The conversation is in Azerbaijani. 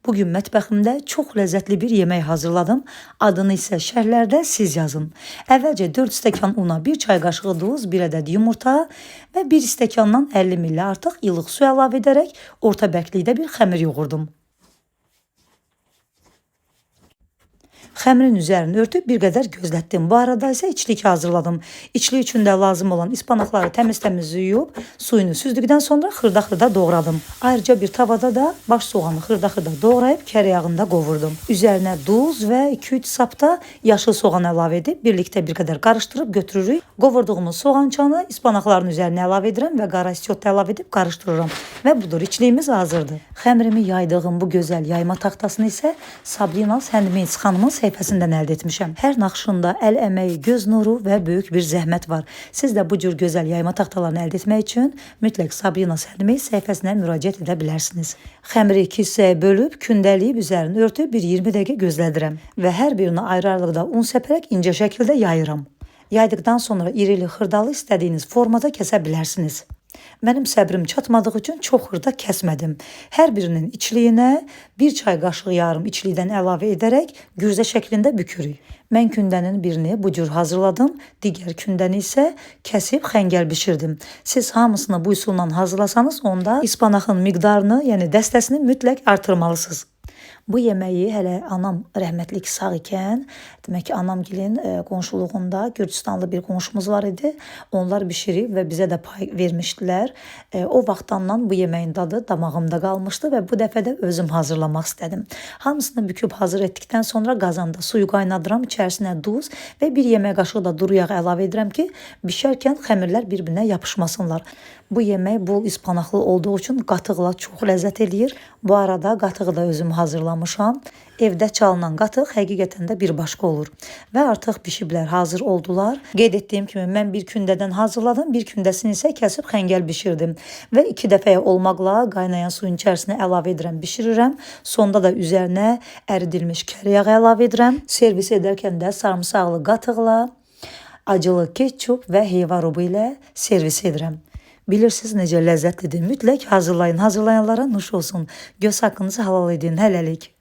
Bugün mətbəximdə çox ləzzətli bir yemək hazırladım. Adını isə şərhlərdə siz yazın. Əvvəlcə 4 stəkan una, 1 çay qaşığı duz, 1 ədəd yumurta və 1 stəkandan 50 ml artıq ilıq su əlavə edərək orta bərklikdə bir xəmir yoğurdum. Xəmirin üzərini örtüb bir qədər gözlətdim. Bu arada isə içlik hazırladım. İçlik üçün də lazım olan ispanaqları təmiz yuyub, suyunu süzdükdən sonra xırda-xırda doğradım. Ayrıca bir tavada da baş soğanı xırda-xırda doğrayıb kərə yağında qovurdum. Üzərinə duz və 2-3 sapda yaşıl soğan əlavə edib birlikdə bir qədər qarışdırıb götürürük. Qovurduğumuz soğançanı ispanaqların üzərinə əlavə edirəm və qara istiot əlavə edib qarışdırıram. Və budur, içliyimiz hazırdır. Xəmirimi yaydığım bu gözəl yayma taxtasını isə Sabrina Handmade xanımın səhifəsindən əldə etmişəm. Hər naxışında əl əməyi, göz nuru və böyük bir zəhmət var. Siz də bu cür gözəl yayma taxtalarını əldə etmək üçün mütləq Sabrina Handmade səhifəsinə müraciət edə bilərsiniz. Xəmiri 2 hissəyə bölüb, kündəliyib üzərini örtüb bir 20 dəqiqə gözlədirəm və hər birini ayrı-ayrılıqda un səpərək incə şəkildə yayıram. Yaydıqdan sonra irili xırdalı istədiyiniz formada kəsə bilərsiniz. Mənim səbrim çatmadığı üçün çox xırda kəsmədim. Hər birinin içliyinə 1 çay qaşığı yarım içlikdən əlavə edərək gürzə şəklində bükürük. Mən kündənin birini bu cür hazırladım, digər kündəni isə kəsib xəngəl bişirdim. Siz hamısını bu üsulla hazırlasanız, onda ispanağın miqdarını, yəni dəstəsini mütləq artırmalısınız. Bu yeməyi hələ anam rəhmətlik sağ ikən, demək ki, anamgilin qonşuluğunda Gürcüstanlı bir qonşumuz var idi. Onlar bişirib və bizə də pay vermişdilər. O vaxtdan bu yeməyin dadı damağımda qalmışdı və bu dəfə də özüm hazırlamaq istədim. Hamısını büküb hazır etdikdən sonra qazanda suyu qaynadıram, içərisinə duz və 1 yemək qaşığı da duru yağ əlavə edirəm ki, bişərkən xəmirlər bir-birinə yapışmasınlar. Bu yemək bol ispanaqlı olduğu üçün qatıqla çox ləzzət eləyir. Bu arada qatığı da özüm hazırlamışam. Evdə çalınan qatıq həqiqətən də bir başqa olur. Və artıq bişiblər, hazır oldular. Qeyd etdiyim kimi mən bir kündədən hazırladım, bir kündəsini isə kəsib xəngəl bişirdim. Və 2 dəfəyə olmaqla qaynayan suyun içərisinə əlavə edirəm, bişirirəm. Sonda da üzərinə əridilmiş kərə yağı əlavə edirəm. Servis edərkən də sarımsaqlı qatıqla, acılı ketçup və heyva rubu ilə servis edirəm. Bilirsiniz necə ləzzətlidir. Mütləq hazırlayın. Hazırlayanlara nuş olsun. Göz haqqınızı halal edin. Hələlik.